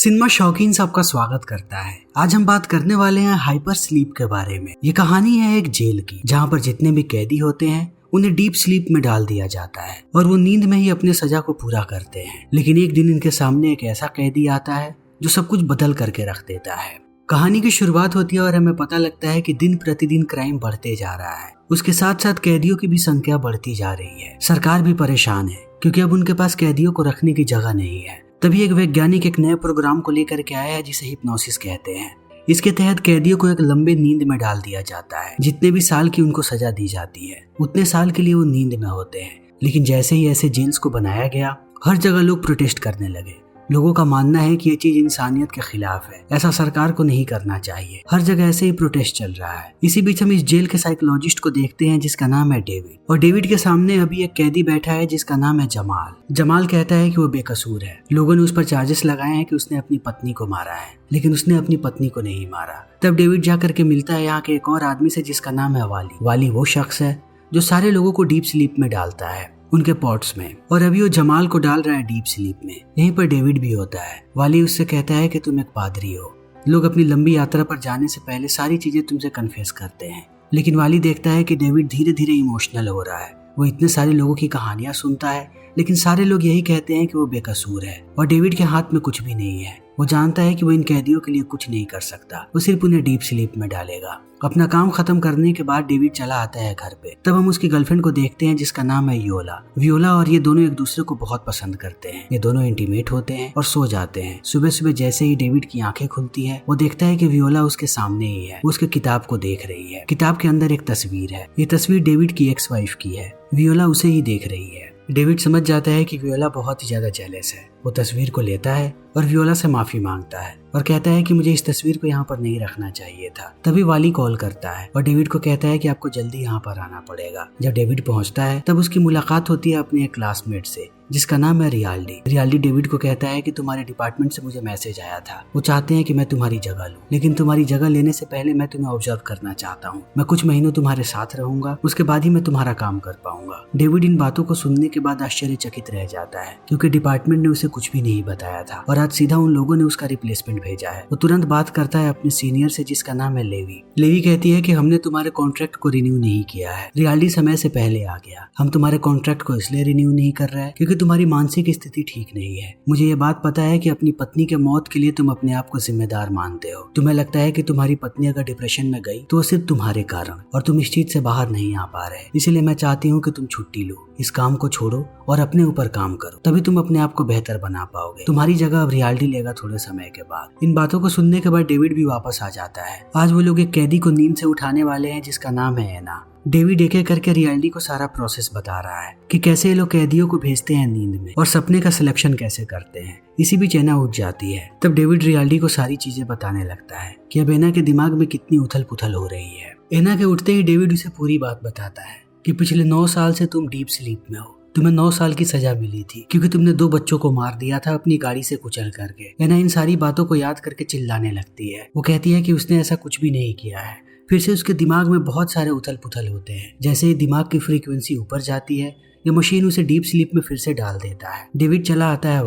Cinema शौकीन सबका स्वागत करता है। आज हम बात करने वाले हैं हाइपर स्लीप के बारे में। ये कहानी है एक जेल की, जहाँ पर जितने भी कैदी होते हैं उन्हें डीप स्लीप में डाल दिया जाता है और वो नींद में ही अपने सजा को पूरा करते हैं। लेकिन एक दिन इनके सामने एक ऐसा कैदी आता है जो सब कुछ बदल करके रख देता है। कहानी की शुरुआत होती है और हमें पता लगता है कि दिन प्रतिदिन क्राइम बढ़ते जा रहा है। उसके साथ साथ कैदियों की भी संख्या बढ़ती जा रही है। सरकार भी परेशान है क्योंकि अब उनके पास कैदियों को रखने की जगह नहीं है। तभी एक वैज्ञानिक एक नए प्रोग्राम को लेकर के आया है जिसे हिप्नोसिस कहते हैं। इसके तहत कैदियों को एक लंबे नींद में डाल दिया जाता है। जितने भी साल की उनको सजा दी जाती है उतने साल के लिए वो नींद में होते हैं। लेकिन जैसे ही ऐसे जेल्स को बनाया गया, हर जगह लोग प्रोटेस्ट करने लगे। लोगों का मानना है कि ये चीज इंसानियत के खिलाफ है, ऐसा सरकार को नहीं करना चाहिए। हर जगह ऐसे ही प्रोटेस्ट चल रहा है। इसी बीच हम इस जेल के साइकोलॉजिस्ट को देखते हैं जिसका नाम है डेविड। और डेविड के सामने अभी एक कैदी बैठा है जिसका नाम है जमाल। जमाल कहता है कि वो बेकसूर है। लोगों ने उस पर चार्जेस लगाए हैं कि उसने अपनी पत्नी को मारा है, लेकिन उसने अपनी पत्नी को नहीं मारा। तब डेविड जाकर के मिलता है यहाँ के एक और आदमी से जिसका नाम है वाली। वाली वो शख्स है जो सारे लोगों को डीप स्लीप में डालता है उनके पॉट्स में, और अभी वो जमाल को डाल रहा है डीप स्लीप में। यहीं पर डेविड भी होता है। वाली उससे कहता है कि तुम एक पादरी हो, लोग अपनी लंबी यात्रा पर जाने से पहले सारी चीजें तुमसे कन्फेस करते हैं। लेकिन वाली देखता है कि डेविड धीरे धीरे इमोशनल हो रहा है। वो इतने सारे लोगों की कहानियां सुनता है, लेकिन सारे लोग यही कहते हैं कि वो बेकसूर है और डेविड के हाथ में कुछ भी नहीं है। वो जानता है कि वो इन कैदियों के लिए कुछ नहीं कर सकता, वो सिर्फ उन्हें डीप स्लीप में डालेगा। अपना काम खत्म करने के बाद डेविड चला आता है घर पे। तब हम उसकी गर्लफ्रेंड को देखते हैं जिसका नाम है वियोला। वियोला और ये दोनों एक दूसरे को बहुत पसंद करते हैं। ये दोनों इंटीमेट होते हैं और सो जाते हैं। सुबह सुबह जैसे ही डेविड की आंखें खुलती है, वो देखता है कि वियोला उसके सामने ही है। वो उसके किताब को देख रही है। किताब के अंदर एक तस्वीर है। ये तस्वीर डेविड की एक्स वाइफ की है। वियोला उसे ही देख रही है। डेविड समझ जाता है कि वियोला बहुत ही ज्यादा जेलस है। वो तस्वीर को लेता है और वियोला से माफी मांगता है और कहता है कि मुझे इस तस्वीर को यहाँ पर नहीं रखना चाहिए था। तभी वाली कॉल करता है और डेविड को कहता है कि आपको जल्दी यहाँ पर आना पड़ेगा। जब डेविड पहुँचता है तब उसकी मुलाकात होती है अपने एक क्लासमेट से जिसका नाम है रियाल्डी। रियाल्डी डेविड को कहता है कि तुम्हारे डिपार्टमेंट से मुझे मैसेज आया था। वो चाहते हैं कि मैं तुम्हारी जगह लूं, लेकिन तुम्हारी जगह लेने से पहले मैं तुम्हें ऑब्जर्व करना चाहता हूँ। मैं कुछ महीनों तुम्हारे साथ रहूंगा, उसके बाद ही मैं तुम्हारा काम कर पाऊंगा। डेविड इन बातों को सुनने के बाद आश्चर्यचकित रह जाता है क्योंकि डिपार्टमेंट ने उसे कुछ भी नहीं बताया था और आज सीधा उन लोगों ने उसका रिप्लेसमेंट भेजा है। वो तुरंत बात करता है अपने सीनियर से जिसका नाम है लेवी। लेवी कहती है कि हमने तुम्हारे कॉन्ट्रैक्ट को रिन्यू नहीं किया है। रियाल्डी समय से पहले आ गया। हम तुम्हारे कॉन्ट्रैक्ट को इसलिए रिन्यू नहीं कर रहे हैं क्योंकि तुम्हारी मानसिक स्थिति ठीक नहीं है। मुझे ये बात पता है कि अपनी पत्नी के मौत के लिए तुम अपने आप को जिम्मेदार मानते हो। तुम्हें लगता है कि तुम्हारी पत्नी अगर डिप्रेशन में गई तो सिर्फ तुम्हारे कारण, और तुम इस चीज से बाहर नहीं आ पा रहे। इसलिए मैं चाहती हूँ कि तुम छुट्टी लो, इस काम को छोड़ो और अपने ऊपर काम करो, तभी तुम अपने आप को बेहतर बना पाओगे। तुम्हारी जगह अब रियाल्डी लेगा थोड़े समय के बाद। इन बातों को सुनने के बाद डेविड भी वापस आ जाता है। आज वो लोग एक कैदी को नींद से उठाने वाले हैं जिसका नाम है एना। डेविड एक एक करके रियाल्डी को सारा प्रोसेस बता रहा है कि कैसे ये लोग कैदियों को भेजते हैं नींद में और सपने का सिलेक्शन कैसे करते हैं। इसी बीच एना उठ जाती है। तब डेविड रियाल्डी को सारी चीजें बताने लगता है कि अब एना के दिमाग में कितनी उथल पुथल हो रही है। एना के उठते ही डेविड उसे पूरी बात बताता है कि पिछले 9 साल से तुम डीप स्लीप में हो। तुम्हें 9 साल की सजा मिली थी क्योंकि तुमने 2 बच्चों को मार दिया था अपनी गाड़ी से कुचल करके। एना इन सारी बातों को याद करके चिल्लाने लगती है। वो कहती है कि उसने ऐसा कुछ भी नहीं किया है। फिर से उसके दिमाग में बहुत सारे उथल पुथल होते हैं। जैसे ही दिमाग की फ्रीक्वेंसी ऊपर जाती है, ये मशीन उसे डीप स्लीप में फिर से डाल देता है। डेविड चला आता है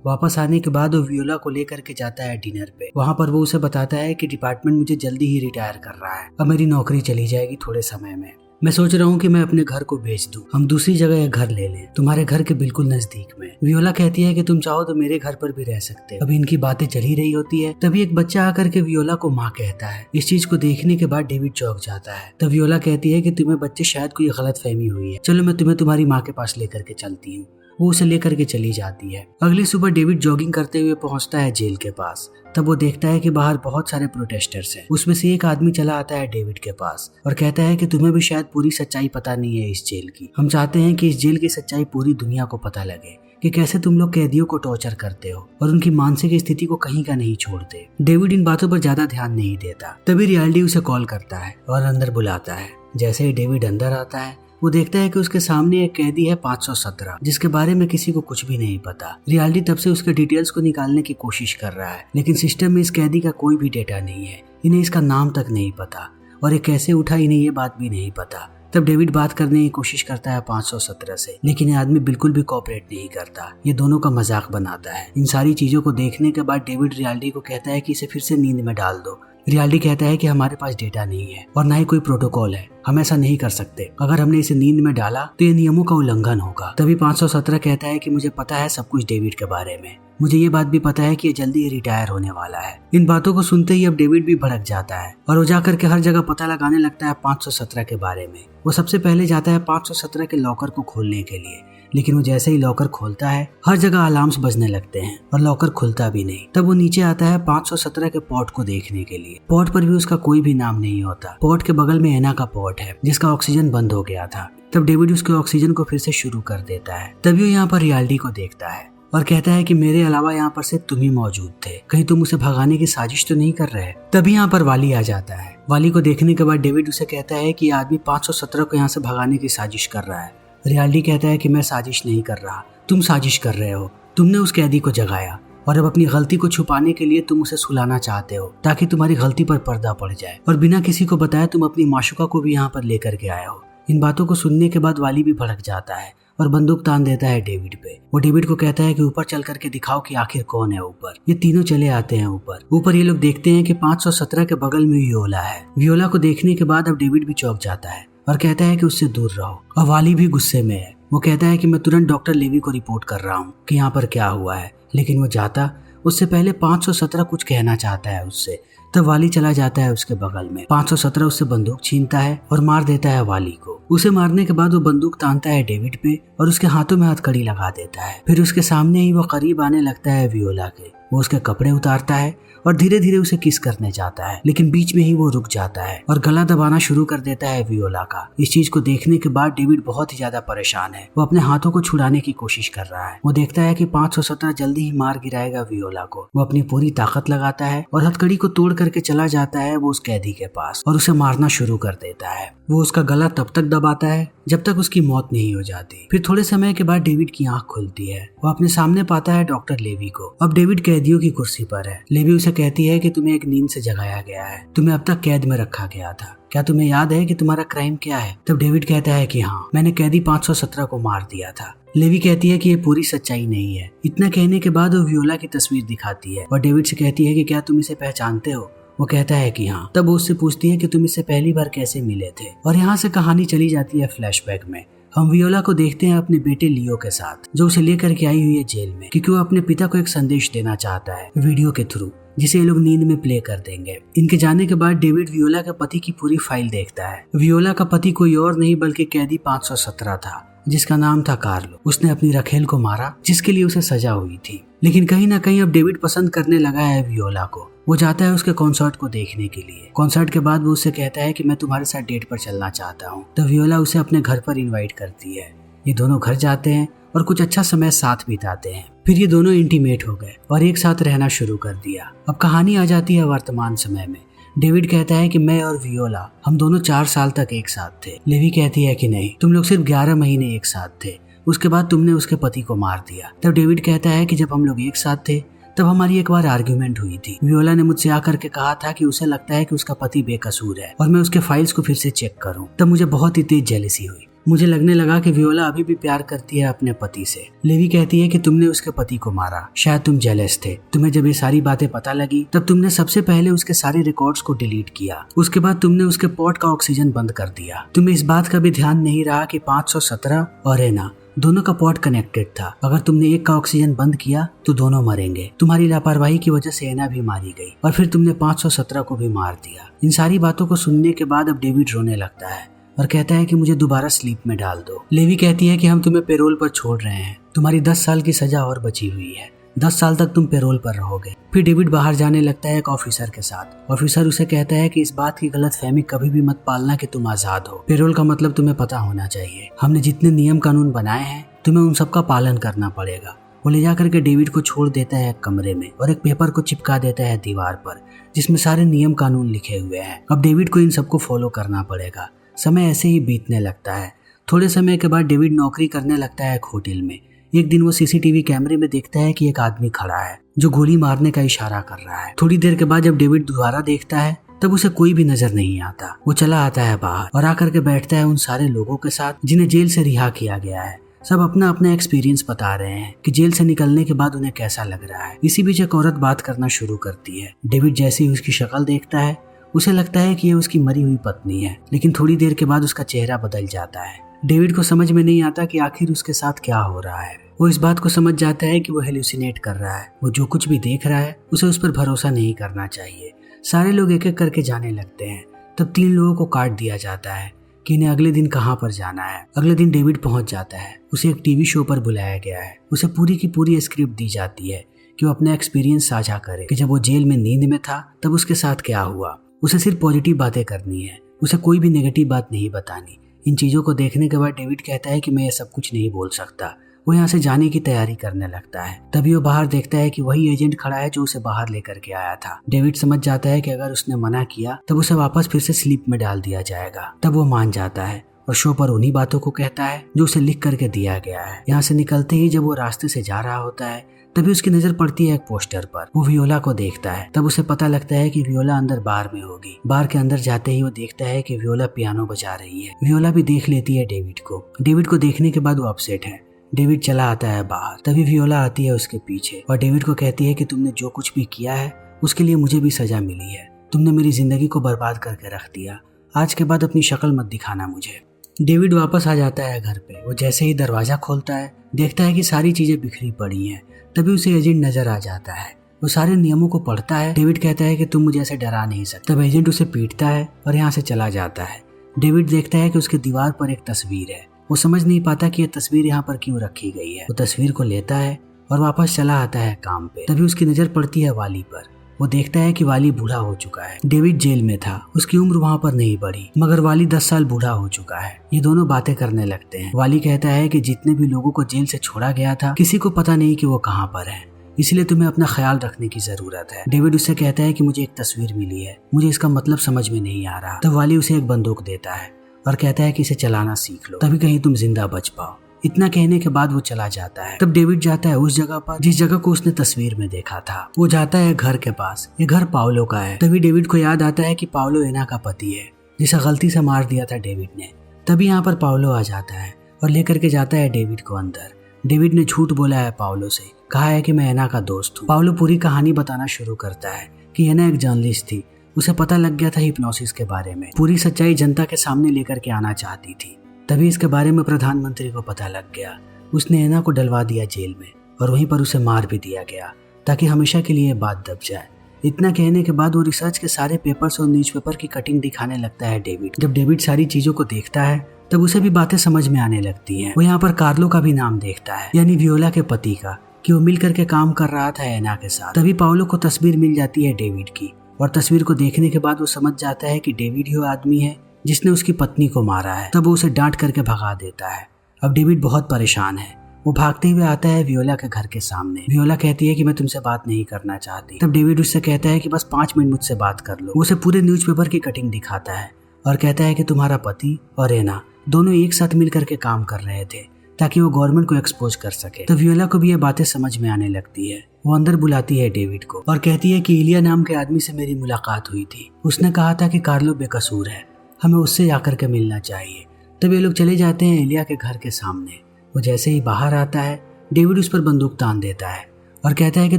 वापस आने के बाद वो वियोला को लेकर के जाता है डिनर पे। वहाँ पर वो उसे बताता है कि डिपार्टमेंट मुझे जल्दी ही रिटायर कर रहा है, अब मेरी नौकरी चली जाएगी थोड़े समय में। मैं सोच रहा हूँ कि मैं अपने घर को बेच दूं, हम दूसरी जगह एक घर ले लें, तुम्हारे घर के बिल्कुल नजदीक में। वियोला कहती है कि तुम चाहो तो मेरे घर पर भी रह सकते हो। अभी इनकी बातें चल ही रही होती है, तभी एक बच्चा आकर के वियोला को माँ कहता है। इस चीज को देखने के बाद डेविड चौंक जाता है। तब वियोला कहती है कि तुम्हें बच्चे शायद कोई गलतफहमी हुई है, चलो मैं तुम्हें तुम्हारी माँ के पास लेकर के चलती हूँ। वो उसे लेकर के चली जाती है। अगली सुबह डेविड जॉगिंग करते हुए पहुंचता है जेल के पास। तब वो देखता है कि बाहर बहुत सारे प्रोटेस्टर्स हैं। उसमें से एक आदमी चला आता है डेविड के पास और कहता है कि तुम्हें भी शायद पूरी सच्चाई पता नहीं है इस जेल की। हम चाहते हैं कि इस जेल की सच्चाई पूरी दुनिया को पता लगे कि कैसे तुम लोग कैदियों को टॉर्चर करते हो और उनकी मानसिक स्थिति को कहीं का नहीं छोड़ते। डेविड इन बातों पर ज्यादा ध्यान नहीं देता। तभी रियाल्डी उसे कॉल करता है और अंदर बुलाता है। जैसे ही डेविड अंदर आता है, वो देखता है कि उसके सामने एक कैदी है 517, जिसके बारे में किसी को कुछ भी नहीं पता। रियाल्डी तब से उसके डिटेल्स को निकालने की कोशिश कर रहा है, लेकिन सिस्टम में इस कैदी का कोई भी डेटा नहीं है। इन्हें इसका नाम तक नहीं पता और ये कैसे उठा इन्हें ये बात भी नहीं पता। तब डेविड बात करने की कोशिश करता है 517 से, लेकिन ये आदमी बिल्कुल भी कोऑपरेट नहीं करता। ये दोनों का मजाक बनाता है। इन सारी चीजों को देखने के बाद डेविड रियाल्डी को कहता है कि इसे फिर से नींद में डाल दो। रियाल्डी कहता है कि हमारे पास डेटा नहीं है और ना ही कोई प्रोटोकॉल है, हम ऐसा नहीं कर सकते। अगर हमने इसे नींद में डाला तो ये नियमों का उल्लंघन होगा। तभी 517 कहता है कि मुझे पता है सब कुछ डेविड के बारे में, मुझे ये बात भी पता है कि ये जल्दी ही रिटायर होने वाला है। इन बातों को सुनते ही अब डेविड भी भड़क जाता है और वो जाकर के हर जगह पता लगाने लगता है 517 के बारे में। वो सबसे पहले जाता है 517 के लॉकर को खोलने के लिए, लेकिन वो जैसे ही लॉकर खोलता है हर जगह अलार्म्स बजने लगते हैं और लॉकर खुलता भी नहीं। तब वो नीचे आता है 517 के पॉट को देखने के लिए। पॉट पर भी उसका कोई भी नाम नहीं होता। पॉट के बगल में एना का पॉट है जिसका ऑक्सीजन बंद हो गया था। तब डेविड उसके ऑक्सीजन को फिर से शुरू कर देता है। तभी वो यहाँ पर रियाल्डी को देखता है और कहता है कि मेरे अलावा यहाँ पर सिर्फ तुम ही मौजूद थे, कहीं तुम उसे भगाने की साजिश तो नहीं कर रहे। तभी यहाँ पर वाली आ जाता है। वाली को देखने के बाद डेविड उसे कहता है कि आदमी 517 को यहाँ से भगाने की साजिश कर रहा है। रियाल्डी कहता है कि मैं साजिश नहीं कर रहा, तुम साजिश कर रहे हो। तुमने उस कैदी को जगाया और अब अपनी गलती को छुपाने के लिए तुम उसे सुलाना चाहते हो ताकि तुम्हारी गलती पर पर्दा पड़ जाए, और बिना किसी को बताए तुम अपनी माशुका को भी यहाँ पर लेकर के आए हो। इन बातों को सुनने के बाद वाली भी भड़क जाता है और बंदूक तान देता है डेविड पे। वो डेविड को कहता है कि ऊपर चल करके दिखाओ कि आखिर कौन है ऊपर। ये तीनों चले आते हैं ऊपर ये लोग देखते हैं कि 517 के बगल में वियोला है। वियोला को देखने के बाद अब डेविड भी चौंक जाता है और कहता है कि उससे दूर रहो। और वाली भी गुस्से में है। वो कहता है कि मैं तुरंत डॉक्टर लेवी को रिपोर्ट कर रहा हूँ कि यहाँ पर क्या हुआ है, लेकिन वो जाता उससे पहले 517 कुछ कहना चाहता है उससे। तब वाली चला जाता है उसके बगल में। 517 उससे बंदूक छीनता है और मार देता है वाली को। उसे मारने के बाद वो बंदूक तानता है डेविड पे और उसके हाथों में हथकड़ी लगा देता है। फिर उसके सामने ही वो करीब आने लगता है वियोला के। वो उसके कपड़े उतारता है और धीरे धीरे उसे किस करने जाता है, लेकिन बीच में ही वो रुक जाता है और गला दबाना शुरू कर देता है वियोला का। इस चीज को देखने के बाद डेविड बहुत ही ज्यादा परेशान है। वो अपने हाथों को छुड़ाने की कोशिश कर रहा है। वो देखता है कि 517 जल्दी ही मार गिराएगा वियोला को। वो अपनी पूरी ताकत लगाता है और हथकड़ी को तोड़ करके चला जाता है वो उस कैदी के पास और उसे मारना शुरू कर देता है। वो उसका गला तब तक दबाता है जब तक उसकी मौत नहीं हो जाती। फिर थोड़े समय के बाद डेविड की आंख खुलती है। वो अपने सामने पाता है डॉक्टर लेवी को। अब डेविड कैदियों की कुर्सी पर है। लेवी उसे कहती है कि तुम्हें एक नींद से जगाया गया है, तुम्हें अब तक कैद में रखा गया था, क्या तुम्हें याद है कि तुम्हारा क्राइम क्या है? तब डेविड कहता है कि हाँ, मैंने कैदी 517 को मार दिया था। लेवी कहती है कि ये पूरी सच्चाई नहीं है। इतना कहने के बाद वो वियोला की तस्वीर दिखाती है और डेविड से कहती है कि क्या तुम इसे पहचानते हो? वो कहता है कि हाँ। तब वो उससे पूछती है कि तुम इससे पहली बार कैसे मिले थे, और यहाँ से कहानी चली जाती है फ्लैशबैक में। हम वियोला को देखते हैं अपने बेटे लियो के साथ, जो उसे लेकर के आई हुई है जेल में, क्योंकि वो अपने पिता को एक संदेश देना चाहता है वीडियो के थ्रू, जिसे ये लोग नींद में प्ले कर देंगे। इनके जाने के बाद डेविड वियोला के पति की पूरी फाइल देखता है। वियोला का पति कोई और नहीं बल्कि कैदी 517 था, जिसका नाम था कार्लो। उसने अपनी रखेल को मारा, जिसके लिए उसे सजा हुई थी। लेकिन कहीं ना कहीं अब डेविड पसंद करने लगा है वियोला को। वो जाता है उसके कॉन्सर्ट को देखने के लिए। कॉन्सर्ट के बाद वो उससे कहता है कि मैं तुम्हारे साथ डेट पर चलना चाहता हूँ। तो वियोला उसे अपने घर पर इनवाइट करती है। ये दोनों घर जाते हैं और कुछ अच्छा समय साथ बिताते हैं। फिर ये दोनों इंटीमेट हो गए और एक साथ रहना शुरू कर दिया। अब कहानी आ जाती है वर्तमान समय में। डेविड कहता है कि मैं और वियोला हम दोनों 4 साल तक एक साथ थे। लेवी कहती है कि नहीं, तुम लोग सिर्फ 11 महीने एक साथ थे, उसके बाद तुमने उसके पति को मार दिया। तब डेविड कहता है कि जब हम लोग एक साथ थे तब हमारी एक बार आर्ग्यूमेंट हुई थी। वियोला ने मुझसे आकर के कहा था कि उसे लगता है कि उसका पति बेकसूर है और मैं उसके फाइल्स को फिर से चेक करूं। तब मुझे बहुत ही तेज जेलसी हुई। मुझे लगने लगा कि वियोला अभी भी प्यार करती है अपने पति से। लेवी कहती है कि तुमने उसके पति को मारा, शायद तुम जेलस थे। तुम्हें जब ये सारी बातें पता लगी तब तुमने सबसे पहले उसके सारे रिकॉर्ड्स को डिलीट किया। उसके बाद तुमने उसके पॉट का ऑक्सीजन बंद कर दिया। तुम्हें इस बात का भी ध्यान नहीं रहा कि 517 और एना दोनों का पॉट कनेक्टेड था। अगर तुमने एक का ऑक्सीजन बंद किया तो दोनों मरेंगे। तुम्हारी लापरवाही की वजह से एना भी मारी गई और फिर तुमने 517 को भी मार दिया। इन सारी बातों को सुनने के बाद अब डेविड रोने लगता है और कहता है कि मुझे दोबारा स्लीप में डाल दो। लेवी कहती है कि हम तुम्हें पेरोल पर छोड़ रहे हैं, तुम्हारी 10 साल की सजा और बची हुई है, 10 साल तक तुम पेरोल पर रहोगे। फिर डेविड बाहर जाने लगता है एक ऑफिसर के साथ। ऑफिसर उसे कहता है कि इस बात की गलतफहमी कभी भी मत पालना कि तुम आजाद हो। पेरोल का मतलब तुम्हें पता होना चाहिए। हमने जितने नियम कानून बनाए हैं तुम्हें उन सब का पालन करना पड़ेगा। वो ले जाकर के डेविड को छोड़ देता है एक कमरे में और एक पेपर को चिपका देता है दीवार पर, जिसमें सारे नियम कानून लिखे हुए हैं। अब डेविड को इन सबको फॉलो करना पड़ेगा। समय ऐसे ही बीतने लगता है। थोड़े समय के बाद डेविड नौकरी करने लगता है एक होटल में। एक दिन वो सीसीटीवी कैमरे में देखता है कि एक आदमी खड़ा है जो गोली मारने का इशारा कर रहा है। थोड़ी देर के बाद जब डेविड दोबारा देखता है तब उसे कोई भी नजर नहीं आता। वो चला आता है बाहर और आकर के बैठता है उन सारे लोगों के साथ जिन्हें जेल से रिहा किया गया है। सब अपना अपना एक्सपीरियंस बता रहे हैं कि जेल से निकलने के बाद उन्हें कैसा लग रहा है। इसी बीच एक औरत बात करना शुरू करती है। डेविड जैसे ही उसकी शक्ल देखता है उसे लगता है कि ये उसकी मरी हुई पत्नी है, लेकिन थोड़ी देर के बाद उसका चेहरा बदल जाता है। डेविड को समझ में नहीं आता कि आखिर उसके साथ क्या हो रहा है। वो इस बात को समझ जाता है कि वो हेलुसिनेट कर रहा है। वो जो कुछ भी देख रहा है उसे उस पर भरोसा नहीं करना चाहिए। सारे लोग एक एक करके जाने लगते हैं। तब 3 लोगों को काट दिया जाता है कि इन्हें अगले दिन कहाँ पर जाना है। अगले दिन डेविड पहुंच जाता है। उसे एक टीवी शो पर बुलाया गया है। उसे पूरी की पूरी स्क्रिप्ट दी जाती है कि वो अपना एक्सपीरियंस साझा करे कि जब वो जेल में नींद में था तब उसके साथ क्या हुआ। उसे सिर्फ पॉजिटिव बातें करनी है, उसे कोई भी नेगेटिव बात नहीं बतानी। इन चीजों को देखने के बाद डेविड कहता है कि मैं ये सब कुछ नहीं बोल सकता। वो यहाँ से जाने की तैयारी करने लगता है। तभी वो बाहर देखता है कि वही एजेंट खड़ा है जो उसे बाहर लेकर के आया था। डेविड समझ जाता है कि अगर उसने मना किया तब उसे वापस फिर से स्लीप में डाल दिया जाएगा। तब वो मान जाता है और शो पर उन्हीं बातों को कहता है जो उसे लिख करके दिया गया है। यहाँ से निकलते ही जब वो रास्ते से जा रहा होता है तभी उसकी नजर पड़ती है एक पोस्टर पर। वो वियोला को देखता है। तब उसे पता लगता है कि वियोला अंदर बार में होगी। बार के अंदर जाते ही वो देखता है कि वियोला पियानो बजा रही है। वियोला भी देख लेती है डेविड को। डेविड को देखने के बाद वो अपसेट है। डेविड चला आता है बाहर। तभी वियोला आती है उसके पीछे और डेविड को कहती है कि तुमने जो कुछ भी किया है उसके लिए मुझे भी सजा मिली है। तुमने मेरी जिंदगी को बर्बाद करके रख दिया। आज के बाद अपनी शक्ल मत दिखाना मुझे। डेविड वापस आ जाता है घर पे। वो जैसे ही दरवाजा खोलता है देखता है कि सारी चीजें बिखरी पड़ी हैं। तभी उसे एजेंट नजर आ जाता है। वो सारे नियमों को पढ़ता है। डेविड कहता है कि तुम मुझे ऐसे डरा नहीं सकते। तब एजेंट उसे पीटता है और यहाँ से चला जाता है। डेविड देखता है कि उसकी दीवार पर एक तस्वीर है। वो समझ नहीं पाता कि यह तस्वीर यहाँ पर क्यों रखी गई है। वो तस्वीर को लेता है और वापस चला आता है काम पे। तभी उसकी नजर पड़ती है वाली पर। वो देखता है कि वाली बूढ़ा हो चुका है। डेविड जेल में था, उसकी उम्र वहाँ पर नहीं बढ़ी, मगर वाली 10 साल बूढ़ा हो चुका है। ये दोनों बातें करने लगते हैं। वाली कहता है कि जितने भी लोगों को जेल से छोड़ा गया था किसी को पता नहीं कि वो कहाँ पर है, इसलिए तुम्हें अपना ख्याल रखने की जरूरत है। डेविड उससे कहता है कि मुझे एक तस्वीर मिली है, मुझे इसका मतलब समझ में नहीं आ रहा। तब वाली उसे एक बंदूक देता है और कहता है कि इसे चलाना सीख लो, तभी कहीं तुम जिंदा बच पाओ। इतना कहने के बाद वो चला जाता है। तब डेविड जाता है उस जगह पर जिस जगह को उसने तस्वीर में देखा था। वो जाता है घर के पास। ये घर पाओलो का है। तभी डेविड को याद आता है कि पाओलो एना का पति है जिसे गलती से मार दिया था डेविड ने। तभी यहाँ पर पाओलो आ जाता है और लेकर के जाता है डेविड को अंदर। डेविड ने झूठ बोला है पाओलो से, कहा है कि मैं एना का दोस्त हूँ। पाओलो पूरी कहानी बताना शुरू करता है कि एना एक जर्नलिस्ट थी, उसे पता लग गया था हिप्नोसिस के बारे में। पूरी सच्चाई जनता के सामने लेकर के आना चाहती थी। तभी इसके बारे में प्रधानमंत्री को पता लग गया। उसने एना को डलवा दिया जेल में और वहीं पर उसे मार भी दिया गया ताकि हमेशा के लिए बात दब जाए। इतना कहने के बाद वो रिसर्च के सारे पेपर्स और न्यूज़पेपर की कटिंग दिखाने लगता है डेविड। जब डेविड सारी चीजों को देखता है तब उसे भी बातें समझ में आने लगती हैं। वो यहाँ पर कार्लो का भी नाम देखता है, यानी वियोला के पति का, कि वो मिल करके काम कर रहा था एना के साथ। तभी पाओलो को तस्वीर मिल जाती है डेविड की और तस्वीर को देखने के बाद वो समझ जाता है कि डेविड ही वो आदमी है जिसने उसकी पत्नी को मारा है। तब वो उसे डांट करके भगा देता है। अब डेविड बहुत परेशान है। वो भागते हुए आता है वियोला के घर के सामने। वियोला कहती है कि मैं तुमसे बात नहीं करना चाहती। तब डेविड उससे कहता है कि बस 5 मिनट मुझसे बात कर लो। वो उसे पूरे न्यूज़पेपर की कटिंग दिखाता है और कहता है कि तुम्हारा पति और एना दोनों एक साथ मिल करके काम कर रहे थे ताकि वो गवर्नमेंट को एक्सपोज कर सके। तो वियोला को भी ये बातें समझ में आने लगती है। वो अंदर बुलाती है डेविड को और कहती है कि इलिया नाम के आदमी से मेरी मुलाकात हुई थी। उसने कहा था कि कार्लो बेकसूर है, हमें उससे जाकर के मिलना चाहिए। तब ये लोग चले जाते हैं इलिया के घर के सामने। वो जैसे ही बाहर आता है डेविड उस पर बंदूक तान देता है और कहता है कि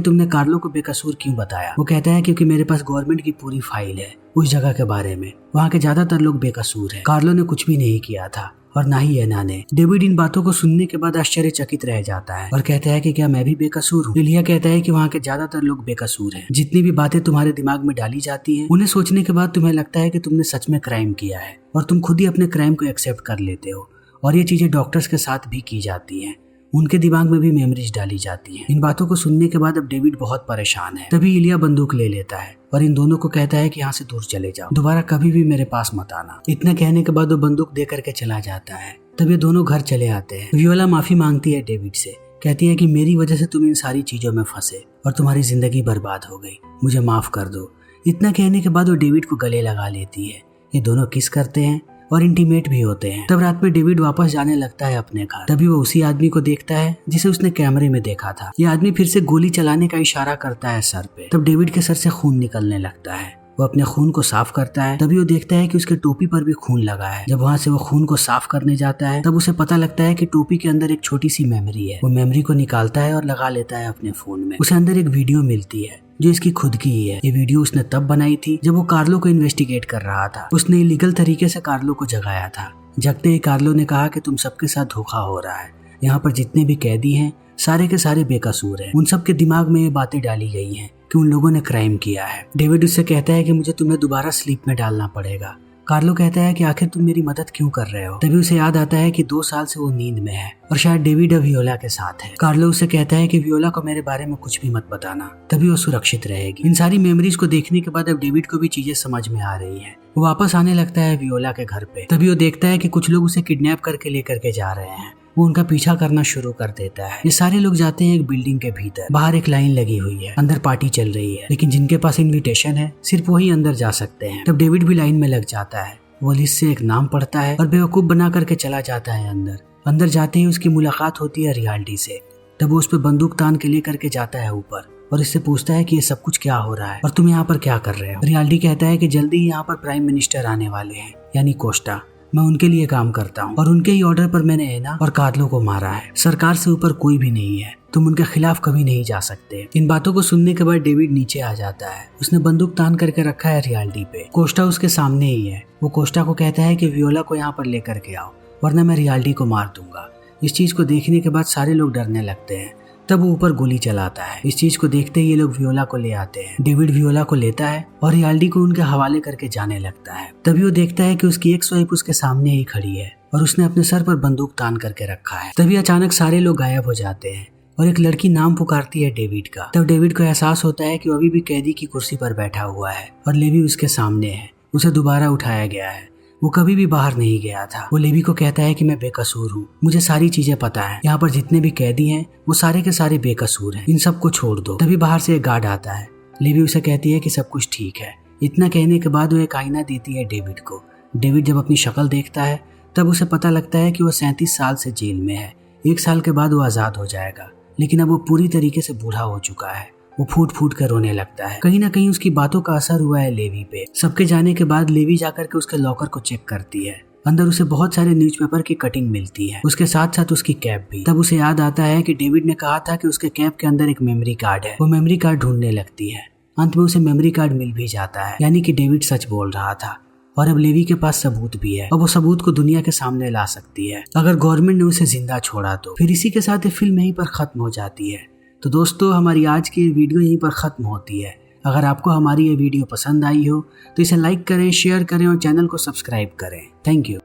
तुमने कार्लो को बेकसूर क्यों बताया। वो कहता है क्योंकि मेरे पास गवर्नमेंट की पूरी फाइल है उस जगह के बारे में, वहाँ के ज्यादातर लोग बेकसूर हैं। कार्लो ने कुछ भी नहीं किया था और ना ही एना ने। डेविड इन बातों को सुनने के बाद आश्चर्यचकित रह जाता है और कहता है कि क्या मैं भी बेकसूर हूँ। इलिया कहता है कि वहाँ के ज्यादातर लोग बेकसूर हैं। जितनी भी बातें तुम्हारे दिमाग में डाली जाती हैं उन्हें सोचने के बाद तुम्हें लगता है कि तुमने सच में क्राइम किया है और तुम खुद ही अपने क्राइम को एक्सेप्ट कर लेते हो। और ये चीजें डॉक्टर्स के साथ भी की जाती हैं, उनके दिमाग में भी मेमोरीज डाली जाती हैं। इन बातों को सुनने के बाद अब डेविड बहुत परेशान है। तभी इलिया बंदूक ले लेता है और इन दोनों को कहता है कि यहाँ से दूर चले जाओ, दोबारा कभी भी मेरे पास मत आना। इतना कहने के बाद वो बंदूक दे करके चला जाता है। तब ये दोनों घर चले आते हैं। वियोला माफी मांगती है डेविड से, कहती है कि मेरी वजह से तुम इन सारी चीजों में फंसे और तुम्हारी जिंदगी बर्बाद हो गई, मुझे माफ कर दो। इतना कहने के बाद वो डेविड को गले लगा लेती है। ये दोनों किस करते हैं और इंटीमेट भी होते हैं। तब रात में डेविड वापस जाने लगता है अपने घर। तभी वो उसी आदमी को देखता है जिसे उसने कैमरे में देखा था। ये आदमी फिर से गोली चलाने का इशारा करता है सर पे। तब डेविड के सर से खून निकलने लगता है। वो अपने खून को साफ करता है। तभी वो देखता है कि उसके टोपी पर भी खून लगा है। जब वहाँ से वो खून को साफ करने जाता है तब उसे पता लगता है कि टोपी के अंदर एक छोटी सी मेमोरी है। वो मेमोरी को निकालता है और लगा लेता है अपने फोन में। उसे अंदर एक वीडियो मिलती है जो इसकी खुद की ही है। ये वीडियो उसने तब बनाई थी जब वो कार्लो को इन्वेस्टिगेट कर रहा था। उसने इलीगल तरीके से कार्लो को जगाया था। जगते ही कार्लो ने कहा कि तुम सबके साथ धोखा हो रहा है। यहाँ पर जितने भी कैदी हैं सारे के सारे बेकसूर हैं। उन सबके दिमाग में ये बातें डाली गई हैं कि उन लोगों ने क्राइम किया है। डेविड उससे कहता है कि मुझे तुम्हें दोबारा स्लीप में डालना पड़ेगा। कार्लो कहता है कि आखिर तुम मेरी मदद क्यों कर रहे हो। तभी उसे याद आता है कि 2 साल से वो नींद में है और शायद डेविड अब वियोला के साथ है। कार्लो उसे कहता है कि वियोला को मेरे बारे में कुछ भी मत बताना, तभी वो सुरक्षित रहेगी। इन सारी मेमोरीज को देखने के बाद अब डेविड को भी चीजें समझ में आ रही है। वो वापस आने लगता है वियोला के घर पे। तभी वो देखता है कि कुछ लोग उसे किडनैप करके लेकर के जा रहे हैं। वो उनका पीछा करना शुरू कर देता है। ये सारे लोग जाते हैं एक बिल्डिंग के भीतर। बाहर एक लाइन लगी हुई है, अंदर पार्टी चल रही है, लेकिन जिनके पास इनविटेशन है सिर्फ वही अंदर जा सकते हैं। तब डेविड भी लाइन में लग जाता है। वो लिस्ट से एक नाम पढ़ता है और बेवकूफ बना करके चला जाता है अंदर जाते ही उसकी मुलाकात होती है रियाल्टी से। तब वो उस पर बंदूक तान के लेकर के जाता है ऊपर और इससे पूछता है कि ये सब कुछ क्या हो रहा है और तुम यहाँ पर क्या कर रहे हो। रियाल्टी कहता है कि जल्दी ही यहाँ पर प्राइम मिनिस्टर आने वाले हैं, यानी कोस्टा। मैं उनके लिए काम करता हूँ और उनके ही ऑर्डर पर मैंने एना और कार्लो को मारा है। सरकार से ऊपर कोई भी नहीं है, तुम उनके खिलाफ कभी नहीं जा सकते। इन बातों को सुनने के बाद डेविड नीचे आ जाता है। उसने बंदूक तान करके रखा है रियाल्टी पे। कोस्टा उसके सामने ही है। वो कोस्टा को कहता है कि वियोला को यहाँ पर लेकर के आओ वरना मैं रियाल्टी को मार दूंगा। इस चीज को देखने के बाद सारे लोग डरने लगते हैं। तब वो ऊपर गोली चलाता है। इस चीज को देखते ही ये लोग वियोला को ले आते हैं। डेविड वियोला को लेता है और रियाल्टी को उनके हवाले करके जाने लगता है। तभी वो देखता है कि उसकी एक्स वाइफ उसके सामने ही खड़ी है और उसने अपने सर पर बंदूक तान करके रखा है। तभी अचानक सारे लोग गायब हो जाते हैं और एक लड़की नाम पुकारती है डेविड का। तब डेविड को एहसास होता है कि वो अभी भी कैदी की कुर्सी पर बैठा हुआ है और लेवी उसके सामने है। उसे दोबारा उठाया गया है। वो कभी भी बाहर नहीं गया था। वो लेवी को कहता है कि मैं बेकसूर हूँ, मुझे सारी चीजें पता है। यहाँ पर जितने भी कैदी हैं वो सारे के सारे बेकसूर हैं, इन सबको छोड़ दो। तभी बाहर से एक गार्ड आता है। लेवी उसे कहती है कि सब कुछ ठीक है। इतना कहने के बाद वो एक आईना देती है डेविड को। डेविड जब अपनी शक्ल देखता है तब उसे पता लगता है कि वो 37 साल से जेल में है। 1 साल के बाद वो आजाद हो जाएगा, लेकिन अब वो पूरी तरीके से बूढ़ा हो चुका है। वो फूट फूट कर रोने लगता है। कहीं ना कहीं उसकी बातों का असर हुआ है लेवी पे। सबके जाने के बाद लेवी जाकर के उसके लॉकर को चेक करती है। अंदर उसे बहुत सारे न्यूज़पेपर की कटिंग मिलती है, उसके साथ साथ उसकी कैप भी। तब उसे याद आता है कि डेविड ने कहा था कि उसके कैप के अंदर एक मेमोरी कार्ड है। वो मेमोरी कार्ड ढूंढने लगती है। अंत में उसे मेमोरी कार्ड मिल भी जाता है, यानी कि डेविड सच बोल रहा था और अब लेवी के पास सबूत भी है और वो सबूत को दुनिया के सामने ला सकती है अगर गवर्नमेंट ने उसे जिंदा छोड़ा तो। फिर इसी के साथ ये फिल्म यहीं पर खत्म हो जाती है। तो दोस्तों, हमारी आज की वीडियो यहीं पर ख़त्म होती है। अगर आपको हमारी ये वीडियो पसंद आई हो तो इसे लाइक करें, शेयर करें और चैनल को सब्सक्राइब करें। Thank you.